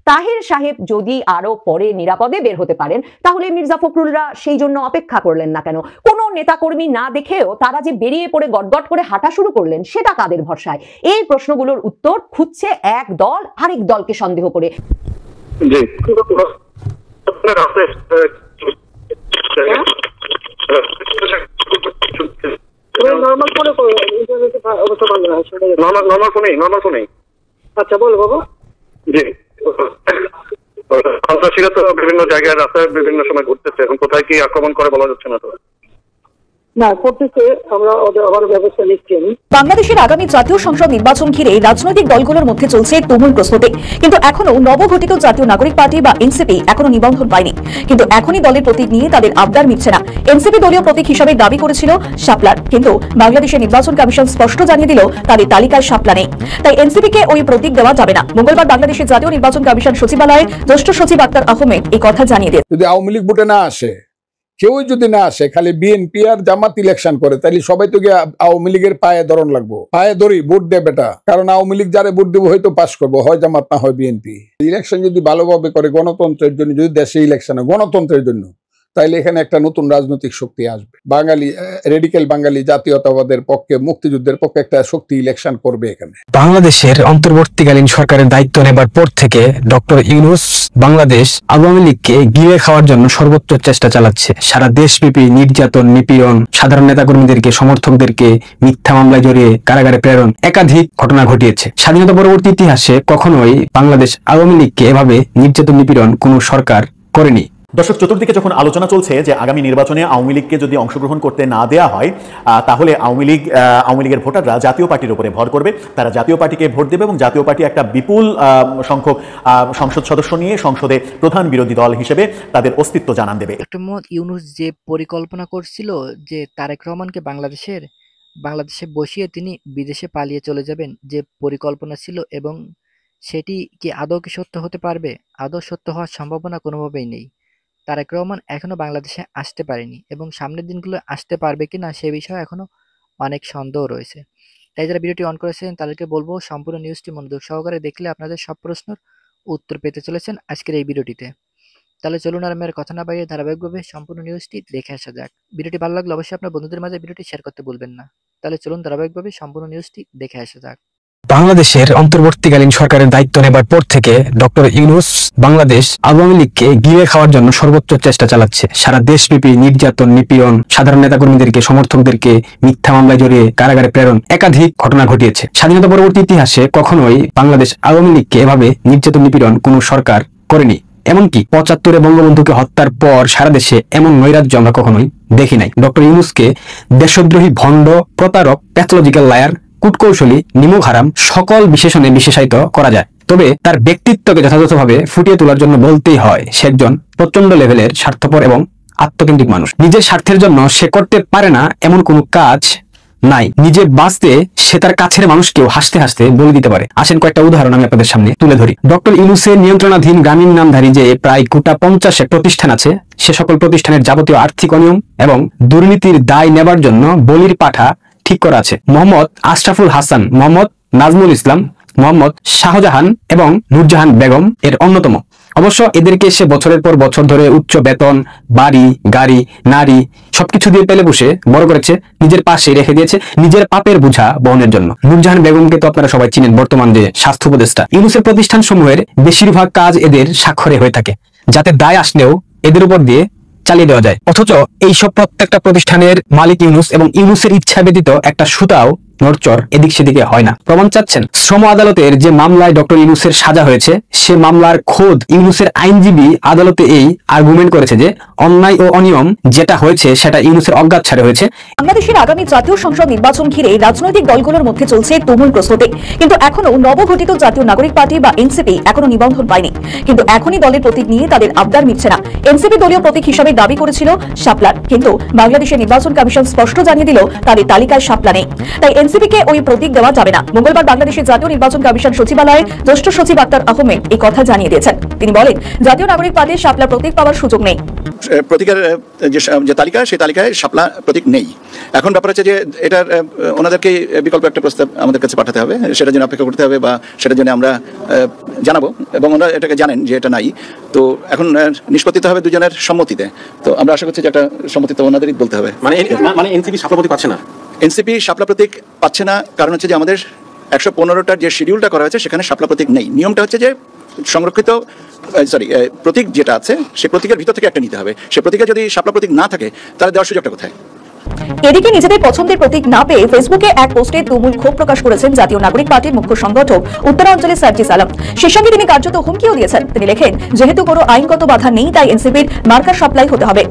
তাহের সাহেব যদি আরো পরে নিরাপদে বের হতে পারেন, তাহলে মির্জা ফখরুলরা সেই জন্য অপেক্ষা করলেন না কেন? কোনো নেতাকর্মী না দেখেও তারা যে বেরিয়ে পড়ে গটগট করে হাঁটা শুরু করলেন, সেটা কাদের ভরসায়? এই প্রশ্নগুলোর উত্তর খুঁজছে এক দল আরেক দলকে সন্দেহ করে। আচ্ছা বলো বাবা। জি, সন্ত্রাসীরা তো বিভিন্ন জায়গায় রাস্তায় বিভিন্ন সময় ঘুরতেছে, এখন কোথায় কি আক্রমণ করে বলা যাচ্ছে না তো। বাংলাদেশের আগামী জাতীয় সংসদ নির্বাচন ঘিরে রাজনৈতিক দলগুলোর মধ্যে চলছে তুমুল প্রস্তুতি, কিন্তু এখনো নবগঠিত জাতীয় নাগরিক পার্টি বা এনসিপি এখনো নিবন্ধন পায়নি। কিন্তু এখনই দলের প্রতীক নিয়ে তাদের আবদার মিটছে না। এনসিপি দলীয় প্রতীক হিসাবে দাবি করেছিল শাপলার, কিন্তু বাংলাদেশের নির্বাচন কমিশন স্পষ্ট জানিয়ে দিল তাদের তালিকায় শাপলা নেই। তাই এনসিপিকে ওই প্রতীক দেওয়া যাবে না। মঙ্গলবার বাংলাদেশের জাতীয় নির্বাচন কমিশন সচিবালয়ে জ্যেষ্ঠ সচিব আক্তার আহমেদ এই কথা জানিয়ে দেন। যদি আওয়ামী লীগ ভোটে না আসে, কেউ যদি না আসে, খালি বিএনপি আর জামাত ইলেকশন করে, তাহলে সবাই তো গিয়ে আওয়ামী লীগের পায়ে ধরন লাগবো। পায়ে ধরি ভোট দে বেটা, কারণ আওয়ামী লীগ যারে ভোট দেবো হয়তো পাস করবো, হয় জামাত না হয় বিএনপি। ইলেকশন যদি ভালোভাবে করে, গণতন্ত্রের জন্য, যদি দেশে ইলেকশন গণতন্ত্রের জন্য, তাইলে এখানে একটা নতুন রাজনৈতিক শক্তি আসবে। বাঙালি রেডিক্যাল বাঙালি জাতীয়তাবাদের পক্ষে, মুক্তিযুদ্ধের পক্ষে একটা শক্তি ইলেকশন করবে এখানে। বাংলাদেশের অন্তর্বর্তীকালীন সরকারের দায়িত্ব নেবার পর থেকে ডক্টর ইউনূস বাংলাদেশ আওয়ামী লীগকে গিলে খাওয়ার জন্য সর্বোচ্চ চেষ্টা চালাচ্ছে। সারা দেশব্যাপী নির্যাতন, নিপীড়ন, সাধারণ নেতাকর্মীদেরকে, সমর্থকদেরকে মিথ্যা মামলায় জড়িয়ে কারাগারে প্রেরণ, একাধিক ঘটনা ঘটিয়েছে। স্বাধীনতা পরবর্তী ইতিহাসে কখনোই বাংলাদেশ আওয়ামী লীগকে এভাবে নির্যাতন, নিপীড়ন কোনো সরকার করেনি। দর্শক, চতুর্দিকে যখন আলোচনা চলছে যে আগামী নির্বাচনে আওয়ামী লীগকে যদি অংশগ্রহণ করতে না দেওয়া হয়, তাহলে আওয়ামী লীগের ভোটাররা জাতীয় পার্টির উপরে ভর করবে, তারা জাতীয় পার্টিকে ভোট দেবে এবং জাতীয় পার্টি একটা বিপুল সংখ্যক সংসদ সদস্য নিয়ে সংসদে প্রধান বিরোধী দল হিসেবে তাদের অস্তিত্ব জানান দেবে। ডক্টর মোহাম্মদ ইউনূস যে পরিকল্পনা করছিল যে তারেক রহমানকে বাংলাদেশে বসিয়ে তিনি বিদেশে পালিয়ে চলে যাবেন, যে পরিকল্পনা ছিল, এবং সেটি কি আদৌ কি সত্য হতে পারবে? আদৌ সত্য হওয়ার সম্ভাবনা কোনোভাবেই নেই। তারেক রহমান এখনো বাংলাদেশে আসতে পারেনি এবং সামনের দিনগুলো আসতে পারবে কিনা সে বিষয়ে এখনো অনেক সন্দেহ রয়েছে। তাই যারা ভিডিওটি অন করেছেন তাদেরকে বলবো সম্পূর্ণ নিউজটি মনোযোগ সহকারে দেখলে আপনাদের সব প্রশ্নের উত্তর পেতে চলেছেন আজকের এই ভিডিওটিতে। তাহলে চলুন আর মেয়ের কথা না বাড়িয়ে ধারাবাহিকভাবে সম্পূর্ণ নিউজটি দেখে আসা যাক। ভিডিওটি ভালো লাগলে অবশ্যই আপনার বন্ধুদের মাঝে ভিডিওটি শেয়ার করতে ভুলবেন না। তাহলে চলুন ধারাবাহিকভাবে সম্পূর্ণ নিউজটি দেখে আসা যাক। বাংলাদেশের অন্তর্বর্তীকালীন সরকারের দায়িত্ব নেবার পর থেকে ডক্টর ইউনূস বাংলাদেশ আওয়ামী লীগকে গিলে খাওয়ার জন্য সর্বোচ্চ চেষ্টা চালাচ্ছে। সারা দেশব্যাপী নির্যাতন, নিপীড়ন, সাধারণ নেতাকর্মীদেরকে, সমর্থকদেরকে মিথ্যা মামলায় জড়িয়ে কারাগারে প্রেরণ, একাধিক ঘটনা ঘটিয়েছে। স্বাধীনতা পরবর্তী ইতিহাসে কখনোই বাংলাদেশ আওয়ামী লীগকে এভাবে নির্যাতন, নিপীড়ন কোনো সরকার করেনি। এমনকি ৭৫-এ বঙ্গবন্ধুকে হত্যার পর সারা দেশে এমন নৈরাজ্য আমরা কখনোই দেখি নাই। ডক্টর ইউনূসকে দেশদ্রোহী, ভণ্ড, প্রতারক, প্যাথোলজিক্যাল লায়ার, কূটকৌশলী, নিমক হারাম সকল বিশেষণে বিশেষায়িত করা যায়। তবে তার ব্যক্তিত্বকে যথাযথভাবে ফুটিয়ে তোলার জন্য বলতেই হয় সে একজন প্রচন্ড লেভেলের স্বার্থপর এবং আত্মকেন্দ্রিক মানুষ। নিজের স্বার্থের জন্য সে করতে পারে না এমন কোনো কাজ নাই। নিজে বাঁচতে সে তার কাছের মানুষকেও হাসতে হাসতে বলে দিতে পারে। আসেন কয়েকটা উদাহরণ আমি আপনাদের সামনে তুলে ধরি। ডক্টর ইউনূসের নিয়ন্ত্রণাধীন গ্রামীণ নামধারী যে প্রায় গোটা ৫০ প্রতিষ্ঠান আছে, সে সকল প্রতিষ্ঠানের যাবতীয় আর্থিক অনিয়ম এবং দুর্নীতির দায় নেবার জন্য বলির পাঠা ঠিক করা আছে। মোহাম্মদ আশরাফুল হাসান, মোহাম্মদ নাজমুল ইসলাম, মোহাম্মদ শাহজাহান এবং নূরজাহান বেগম এর অন্যতম। অবশ্য এদেরকে সে বছরের পর বছর ধরে উচ্চ বেতন, বাড়ি, গাড়ি, নারী সবকিছু দিয়ে পেলে বসে বড় করেছে, নিজের পাশে রেখে দিয়েছে নিজের পাপের বোঝা বহনের জন্য। নূরজাহান বেগমকে তো আপনারা সবাই চিনেন, বর্তমান যে স্বাস্থ্য উপদেষ্টা। ইউনূসের প্রতিষ্ঠান সমূহের বেশিরভাগ কাজ এদের স্বাক্ষরে হয়ে থাকে, যাতে দায় আসলেও এদের উপর দিয়ে চালিয়ে দেওয়া যায়। অথচ এইসব প্রত্যেকটা প্রতিষ্ঠানের মালিক ইউনূস এবং ইউনূসের ইচ্ছা ব্যতীত একটা সুতাও নড়চড় এদিক সেদিকে হয় না। প্রমাণ চাচ্ছেন? শ্রম আদালতের যে মামলায় ডক্টর ইউনূসের সাজা হয়েছে, সে মামলার খোদ ইউনূসের আইনজীবী আদালতে এই আর্গুমেন্ট করেছে যে অন্যায় ও অনিয়ম যেটা হয়েছে সেটা ইউনূসের অজ্ঞাতসারে হয়েছে। বাংলাদেশের আগামী জাতীয় সংসদ নির্বাচন ঘিরে রাজনৈতিক দলগুলোর মধ্যে চলছে তুমুল প্রস্তুতি, কিন্তু এখনো নবগঠিত জাতীয় নাগরিক পার্টি বা এনসিপি এখনো নিবন্ধন পায়নি। কিন্তু এখনই দলের প্রতীক নিয়ে তাদের আবদার মিটছে না। এনসিপি দলীয় প্রতীক হিসাবে দাবি করেছিল শাপলার, কিন্তু বাংলাদেশের নির্বাচন কমিশন স্পষ্ট জানিয়ে দিল তাদের তালিকায় শাপলা নেই। তাই এনসিপিকে ওই প্রতীক দেওয়া যাবে না। মঙ্গলবার বাংলাদেশের জাতীয় নির্বাচন কমিশন সচিবালয়ে জ্যেষ্ঠ সচিব আক্তার আহমেদ এই কথা জানিয়ে দিয়েছেন। তিনি বলেন, জাতীয় নাগরিক পার্টির শাপলা প্রতীক পাওয়ার সুযোগ নেই। প্রতীকের যে তালিকা, সেই তালিকায় শাপলা প্রতীক নেই। এখন ব্যাপার হচ্ছে যে এটার ওনাদেরকে বিকল্প একটা প্রস্তাব আমাদের কাছে পাঠাতে হবে, সেটার জন্য অপেক্ষা করতে হবে বা সেটার জন্য আমরা জানাবো, এবং ওনারা এটাকে জানেন যে এটা নাই। তো এখন নিষ্পত্তিতে হবে দুজনের সম্মতিতে। তো আমরা আশা করছি যে একটা সম্মতি তো ওনাদেরই বলতে হবে। মানে এনসিপি শাপলা প্রতীক পাচ্ছে না, এনসিপি শাপলা প্রতীক পাচ্ছে না, কারণ হচ্ছে যে আমাদের 115টার যে শিডিউলটা করা হয়েছে সেখানে শাপলা প্রতীক নেই। নিয়মটা হচ্ছে যে সংরক্ষিত প্রতীক যেটা আছে সেই প্রতীকের ভিতর থেকে একটা নিতে হবে। সে প্রতীকে যদি শাপলা প্রতীক না থাকে তাহলে দেওয়ার সুযোগটা কোথায়? এদিকে নিজেদের পছন্দের প্রতীক না পেয়ে ফেসবুকে এক পোস্টে তুমুল ক্ষোভ প্রকাশ করেছেন জাতীয় নাগরিক পার্টির মুখ্য সংগঠক উত্তরাঞ্চলের সার্জিস আলম। সেই সঙ্গে তিনি কার্যত হুমকিও দিয়েছেন। তিনি লেখেন, যেহেতু কোনো আইনগত বাধা নেই তাই এনসিপির মার্কার সাপ্লাই হতে হবে,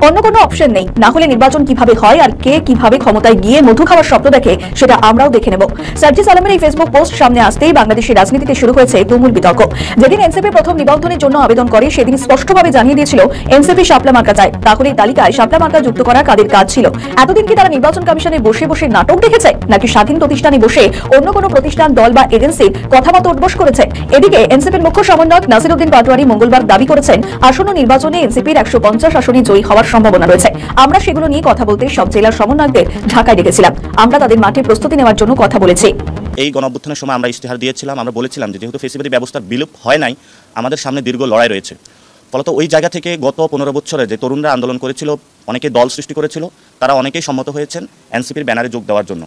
অন্য কোনো অপশন নেই। না হলে নির্বাচন কিভাবে হয় আর কে কিভাবে ক্ষমতায় গিয়ে মধু খাওয়ার স্বপ্ন দেখে সেটা আমরাও দেখে নেব। সার্জিস আলমের এই ফেসবুক পোস্ট সামনে আসতেই বাংলাদেশের রাজনীতিতে শুরু হয়েছে তুমুল বিতর্ক। যেদিন এনসিপি প্রথম নিবন্ধনের জন্য আবেদন করে সেদিন স্পষ্টভাবে জানিয়ে দিয়েছিল এনসিপি শাপলা মার্কা চায়। তাহলে এই তালিকায় শাপলা মার্কা যুক্ত করা কাদের কাজ ছিল? এতদিন কি তারা নির্বাচন কমিশনে বসে বসে নাটক দেখেছে, নাকি স্বাধীন প্রতিষ্ঠানে বসে অন্য কোনো প্রতিষ্ঠান, দল বা এজেন্সির কথা মতো উঠবোস করেছে? এদিকে এনসিপির মুখ্য সমন্বয়ক নাসিরউদ্দিন পাটোয়ারি মঙ্গলবার দাবি করেছেন আসন্ন নির্বাচনে এনসিপির 150 আসনে জয়ী হওয়ার সম্ভাবনা রয়েছে। আমরা সেগুলো নিয়ে কথা বলতে সব জেলার সমন্বয়কদের ঢাকায় ডেকেছিলাম। আমরা তাদের মাঠে প্রস্তুতি নেওয়ার জন্য কথা বলেছি। এই গণঅভ্যুত্থানের সময় আমরা ইশতেহার দিয়েছিলাম, আমরা বলেছিলাম যে যেহেতু ফেসিবাদী ব্যবস্থার বিলোপ হয় নাই, আমাদের সামনে দীর্ঘ লড়াই রয়েছে। ফলত ওই জায়গা থেকে গত 15 বছরে যে তরুণরা আন্দোলন করেছিল, অনেকে দল সৃষ্টি করেছিল, তারা অনেকেই সম্মত হয়েছেন এনসিপির ব্যানারে যোগ দেওয়ার জন্য।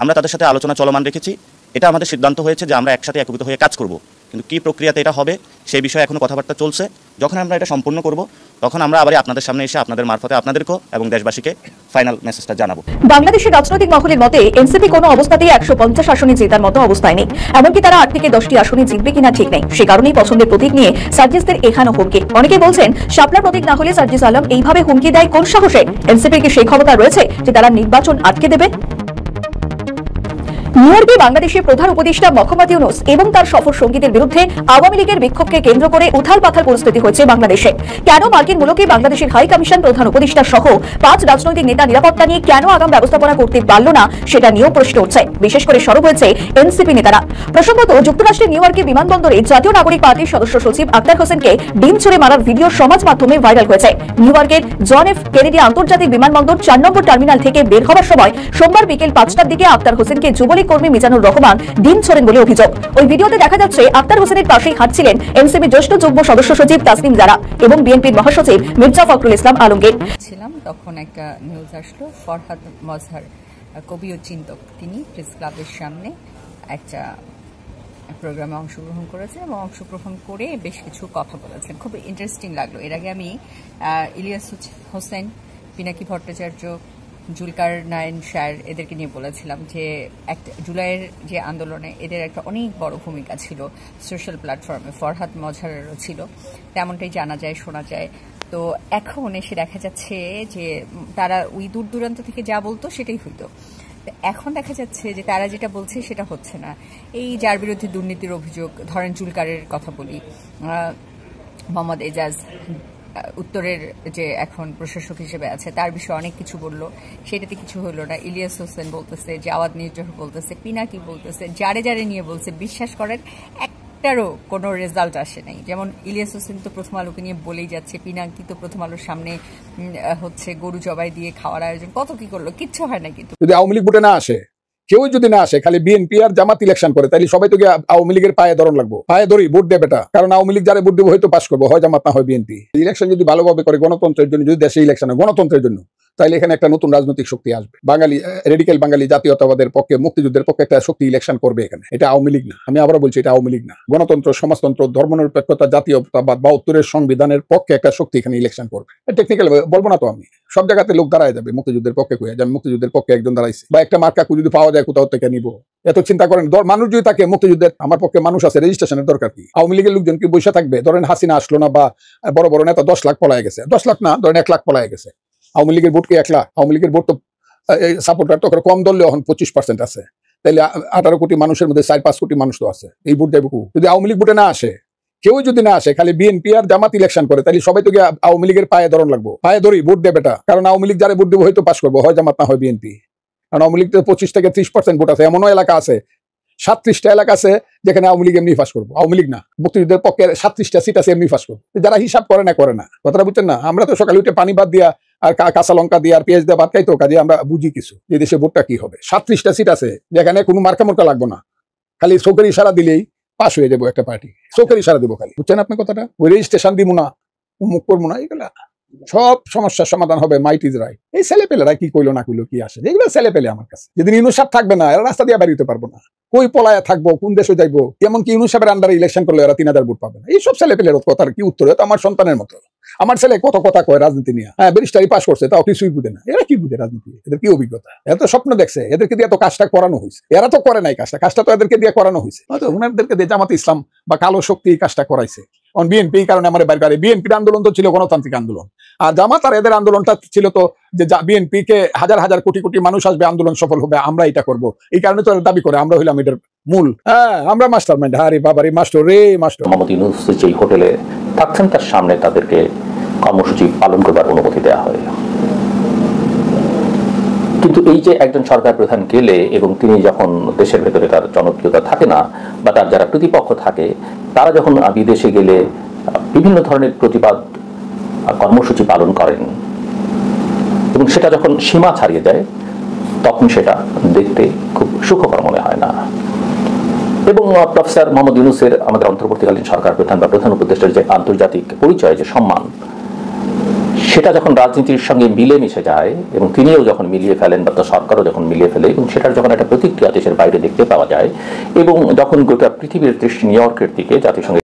আমরা তাদের সাথে আলোচনা চলমান রেখেছি। এটা আমাদের সিদ্ধান্ত হয়েছে যে আমরা একসাথে একীভূত হয়ে কাজ করব, কিন্তু কী প্রক্রিয়াতে এটা হবে সেই বিষয়ে এখনও কথাবার্তা চলছে। যখন আমরা এটা সম্পূর্ণ করব তখন আমরা আবার আপনাদের সামনে এসে আপনাদের মারফতে আপনাদেরকেও এবং দেশবাসীকে ফাইনাল মেসেজটা জানাবো। বাংলাদেশের রাজনৈতিক মহলের মতে এনসিপি কোনো অবস্থাতেই 150 আসনে জেতার মতো অবস্থায় নেই। এমনকি তারা 8 থেকে 10টি আসনে জিতবে কিনা ঠিক নেই। সে কারণেই পছন্দের প্রতীক নিয়ে সার্জিসদের এখানে হুমকি। অনেকে বলছেন শাপলা প্রতীক না হলে সার্জিস আলম এইভাবে হুমকি দেয় কোন সাহসে? এনসিপির কি সেই ক্ষমতা রয়েছে যে তারা নির্বাচন আটকে দেবে? নিউইয়র্কে বাংলাদেশের প্রধান উপদেষ্টা মোহাম্মদ ইউনূস এবং তার সফর সঙ্গীদের বিরুদ্ধে আওয়ামী লীগের বিক্ষোভকে কেন্দ্র করে উথাল পাথাল পরিস্থিতি হয়েছে বাংলাদেশে। কেন মার্কিন মুলুকি বাংলাদেশের হাই কমিশন, প্রধান উপদেষ্টা সহ 5 রাজনৈতিক নেতা নিরাপত্তা নিয়ে কেন আগাম ব্যবস্থাপনা করতে পারল না সেটা নিয়েও প্রশ্ন উঠছে। বিশেষ করে সরব হয়েছে এনসিপি নেতারা। প্রসঙ্গত, যুক্তরাষ্ট্রের নিউইয়র্কের বিমানবন্দরে জাতীয় নাগরিক পার্টির সদস্য সচিব আক্তার হোসেনকে ডিম ছুড়ে মারার ভিডিও সমাজ মাধ্যমে ভাইরাল হয়েছে। নিউইয়র্কের জন এফ কেনেডি আন্তর্জাতিক বিমানবন্দর 4 নম্বর টার্মিনাল থেকে বের হওয়ার সময় সোমবার বিকেল 5টার দিকে আক্তার হোসেনকে যুবলীগ কর্মী মিজানুর রহমান ডিম ছোড়েন বলে অভিযোগ। ওই ভিডিওতে দেখা যাচ্ছে আক্তার হোসেনের পাশেই হাঁটছিলেন এনসিপির জ্যেষ্ঠ যুগ্ম সদস্য সচিব তাসনিম জারা এবং বিএনপির মহাসচিব মির্জা ফখরুল ইসলাম আলমগীর। তখন একটা নিউজ আসলো, ফরহাদ মজহার, কবি ও চিন্তক, তিনি প্রেস ক্লাবের সামনে একটা প্রোগ্রামে অংশগ্রহণ করেছেন এবং অংশগ্রহণ করে বেশ কিছু কথা বলেছেন। খুব ইন্টারেস্টিং লাগলো। এর আগে আমি ইলিয়াস হোসেন, পিনাকি ভট্টাচার্য, জুলকার নাইন শায়ের এদেরকে নিয়ে বলেছিলাম যে একটা জুলাইয়ের যে আন্দোলনে এদের একটা অনেক বড় ভূমিকা ছিল সোশ্যাল প্ল্যাটফর্মে, ফরহাদ মজহারেরও ছিল, তেমনটাই জানা যায়, শোনা যায়। তো এখন এসে দেখা যাচ্ছে যে তারা ওই দূর দূরান্ত থেকে যা বলতো সেটাই হইতো। এখন দেখা যাচ্ছে যে তারা যেটা বলছে সেটা হচ্ছে না। এই যার বিরুদ্ধে দুর্নীতির অভিযোগ, ধরেন জুলকারের কথা বলি, মোহাম্মদ এজাজ উত্তরের যে এখন প্রশাসক হিসেবে আছে, তার বিষয়ে অনেক কিছু বললো, সেটাতে কিছু হলো না। ইলিয়াস হোসেন বলতেছে, জাওয়াদ নির্জর বলতেছে, পিনাকি বলতেছে, যারে যারে নিয়ে বলছে, বিশ্বাস করেন একটারও কোনো রেজাল্ট আসে নাই। যেমন ইলিয়াস হোসেন তো প্রথম আলোকে নিয়ে বলেই যাচ্ছে, পিনাকি তো প্রথম আলোর সামনে হচ্ছে গরু জবাই দিয়ে খাওয়ার আয়োজন, কত কি করলো, কিচ্ছু হয় না। কিন্তু যদি আওয়ামী লীগ ভোটে না আসে, কেউ যদি না আসে, খালি বিএনপি আর জামাত ইলেকশন করে, তাহলে সবাই তো আওয়ামী লীগের পায়ে ধরন লাগবো, পায়ে ধরি ভোট দেবে বেটা। কারণ আওয়ামী লীগ যারা ভোট দেবো হয়তো পাস করবো, হয় জামাত না হয় বিএনপি। ইলেকশন যদি ভালোভাবে করে, গণতন্ত্রের জন্য, যদি দেশে ইলেকশন হয় গণতন্ত্রের জন্য, তাহলে এখানে একটা নতুন রাজনৈতিক শক্তি আসবে। বাঙালি রেডিক্যাল বাঙালি জাতীয়তাবাদের পক্ষে, মুক্তিযুদ্ধের পক্ষে একটা শক্তি ইলেকশন করবে এখানে। এটা আওয়ামী লীগ না, আমি আবারও বলছি, এটা আওয়ামী লীগ না। গণতন্ত্র, সমাজতন্ত্র, ধর্মনিরপেক্ষতা, জাতীয়তাবাদ, 72-এর সংবিধানের পক্ষে একটা শক্তি এখানে ইলেকশন করবে। টেকনিক্যাল বলবো না তো, আমি সব জায়গাতে লোক দাঁড়ায় যাবে মুক্তিযুদ্ধের পক্ষে, কয়ে যাবে মুক্তিযুদ্ধের পক্ষে একজন দাঁড়াইছে, বা একটা মার্কা যদি পাওয়া যায় কোথাও থেকে নিব। এত চিন্তা করেন, মানুষ যদি থাকে মুক্তিযুদ্ধের, আমার পক্ষে মানুষ আছে, রেজিস্ট্রেশনের দরকার কি? আওয়ামী লীগের লোকজন কি বসে থাকবে? ধরেন হাসিনা আসলো না, বা বড় বড় নেতা 10 লাখ পলায় গেছে, 10 লাখ না, ধরেন 1 লাখ পলায় গেছে। আওয়ামী লীগের ভোট কি 1 লাখ? আওয়ামী লীগের ভোট তো সাপোর্টার তো কম ধরলে এখন 25% আছে, তাইলে 18 কোটি মানুষের মধ্যে 4-5 কোটি মানুষ তো আছে। এই ভোট যাবে যদি আওয়ামী লীগ ভোটে না আসে, কেউ যদি না আসে, খালি বিএনপি আর জামাত ইলেকশন করে, তাহলে সবাই তো আওয়ামী লীগের পায়ে ধরন লাগবো, পায়ে ধরি ভোট দেবে বেটা। কারণ আওয়ামী লীগ যারা ভোট দেবো হয়তো পাস করবো, হয় জামাত না হয় বিএনপি। কারণ আওয়ামী লীগ 25 থেকে 30% ভোট আছে। এমনও এলাকা আছে, 37টা এলাকা আছে যেখানে আওয়ামী লীগ এমনি ফাঁস করবো, আওয়ামী লীগ না, মুক্তিযুদ্ধের পক্ষে 37টা সিট আছে এমনি ফাঁস করবো। যারা হিসাব করে না কথাটা বুঝছেন না। আমরা তো সকালে উঠে পানি বাদ দিয়া আর কাঁচা লঙ্কা দিয়ে আর পেঁয়াজ দিয়ে ভাত খাইতো, কাজে আমরা বুঝি কিছু যে দেশে ভোটটা কি হবে। 37টা সিট আছে যেখানে কোনো মার্কা মোর্কা লাগবো না, খালি চোখের ইশারা দিলেই পাশ হয়ে যাবো একটা পার্টি, চোখের ইশারা দিব খালি, বুঝছেন আপনি কথাটা? ওই রেজিস্ট্রেশন দিব না, মুখ করবো না, এগুলা সব সমস্যার সমাধান হবে। Might is right. এই ছেলে পেলেরা কি কইলো না কইলো কি আসে, এগুলো ছেলে পেলে আমার কাছে। যেদিন ইউনুস সাহেব থাকবে না, এরা রাস্তা দিয়ে বেরিয়ে পারবো না, কই পলায়া থাকবো, কোন দেশে যাইবো, এমনকি ইউনুস সাহেবের আন্ডারে ইলেকশন করলে এরা 3000 ভোট পাবে না। এইসব ছেলে পেলের কথার কি উত্তর? তো আমার সন্তানের মতো। আমার ছেলে কত কথা কয় রাজনীতি নিয়ে, হ্যাঁ ব্যারিস্টারি পাস করছে, তাও কিছুই বুঝে না। এরা কি বুঝে রাজনীতি? এদের কি অভিজ্ঞতা? এরা তো স্বপ্ন দেখছে, এদেরকে দিয়ে এত কাজটা করানো হয়েছে। এরা তো করে নাই কাজটা তো এদেরকে দিয়ে করানো হয়েছে। হয়তো ওনাদেরকে দিয়ে জামাতে ইসলাম বা কালো শক্তি এই কাজটা করাইছে। বিএনপি এই কারণে আমার বাইর করে। বিএনপির আন্দোলন তো ছিল গণতান্ত্রিক আন্দোলন, আর জামাত আর এদের আন্দোলনটা ছিল তো যে বিএনপি কে হাজার হাজার কোটি কোটি মানুষ আসবে, আন্দোলন সফল হবে, আমরা এটা করব। এই কারণে তো দাবি করে আমরা হইলাম এটার মূল। হ্যাঁ, আমরা মাস্টার মাইন্ড। আরে বাবারে মাস্টার রে মাস্টার। মোহাম্মদ ইউনূস যেই হোটেলে থাকছেন তার সামনে তাদেরকে কর্মসূচি পালন করবার অনুমতি দেওয়া হয়। কিন্তু এই যে একজন সরকার প্রধান গেলে এবং তিনি যখন দেশের ভেতরে তার জনপ্রিয়তা থাকে না বা তার যারা প্রতিপক্ষ থাকে তারা যখন বিদেশে গেলে বিভিন্ন ধরনের প্রতিবাদ কর্মসূচি পালন করেন এবং সেটা যখন সীমা ছাড়িয়ে যায় তখন সেটা দেখতে খুব সুখকর মনে হয় না। এবং প্রফেসর মোহাম্মদ ইউনূসের আমাদের অন্তর্বর্তীকালীন সরকার প্রধান বা প্রধান উপদেষ্টার যে আন্তর্জাতিক পরিচয়, যে সম্মান, সেটা যখন রাজনীতির সঙ্গে মিলে মিশে যায় এবং তিনিও যখন মিলিয়ে ফেলেন বা তার সরকারও যখন মিলিয়ে ফেলে এবং সেটার যখন একটা প্রতিক্রিয়া দেশের বাইরে দেখতে পাওয়া যায় এবং যখন গোটা পৃথিবীর দৃষ্টি নিউ ইয়র্কের দিকে জাতিসংঘের